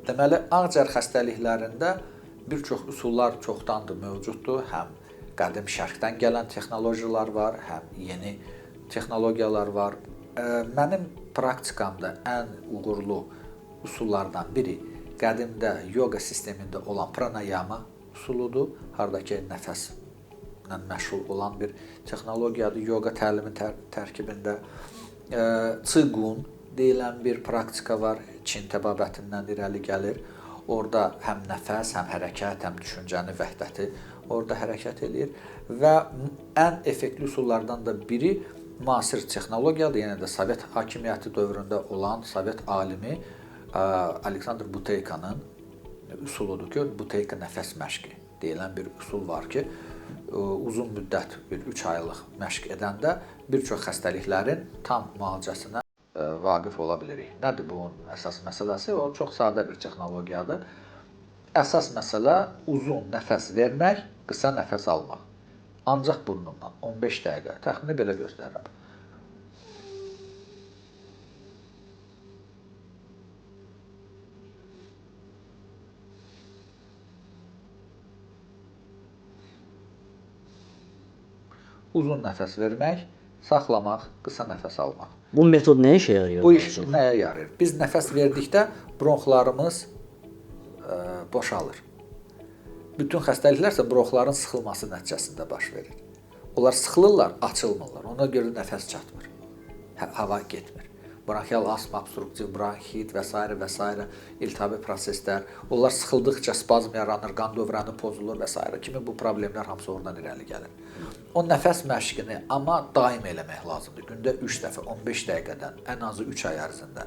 Deməli, ağciyər xəstəliklərində bir çox üsullar çoxdandır mövcuddur. Həm qədim şərqdən gələn texnologiyalar var, həm yeni texnologiyalar var. Mənim praktikamda ən uğurlu üsullardan biri qədimdə yoga sistemində olan pranayama üsuludur. Hardakı nəfəslə məşğul olan bir texnologiyadır yoga təlimi tərkibində. Qigong deyilən bir praktika var, Çin təbabətindən irəli gəlir. Orada həm nəfəs, həm hərəkət, həm düşüncəni, vəhdəti orada hərəkət eləyir və ən effektli üsullardan da biri müasir texnologiyadır. Yəni də Sovet hakimiyyəti dövründə olan Sovet alimi Aleksandr Buteykanın üsuludur ki, Buteyka nəfəs məşqi deyilən bir üsul var ki, uzun müddət, bir 3 aylıq məşq edəndə bir çox xəstəliklərin tam müalicəsinə vaqif ola bilirik. Nədir bunun əsas məsələsi? O çox sadə bir texnologiyadır. Əsas məsələ uzun nəfəs vermək, qısa nəfəs almaq. Ancaq burnundan 15 dəqiqə, təxmini belə göstərirəm. Uzun nəfəs vermək, saxlamaq, qısa nəfəs almaq. Bu metod nə işə yarayır? Bu iş nəyə yarayır? Biz nəfəs verdikdə bronxlarımız boşalır. Bütün xəstəliklər isə bronxların sıxılması nəticəsində baş verir. Onlar sıxılırlar, açılmırlar. Ona görə nəfəs çatmır. Hava getmir. Bronxial asma, obstruktiv bronxit və s. iltihabi proseslər. Onlar sıxıldıqca spazm yaranır, qan dövrəni pozulur və s. kimi bu problemlər hamısı oradan irəli gəlir. O nəfəs məşqini amma daim eləmək lazımdır. Gündə 3 dəfə, 15 dəqiqədən, ən azı 3 ay ərzində.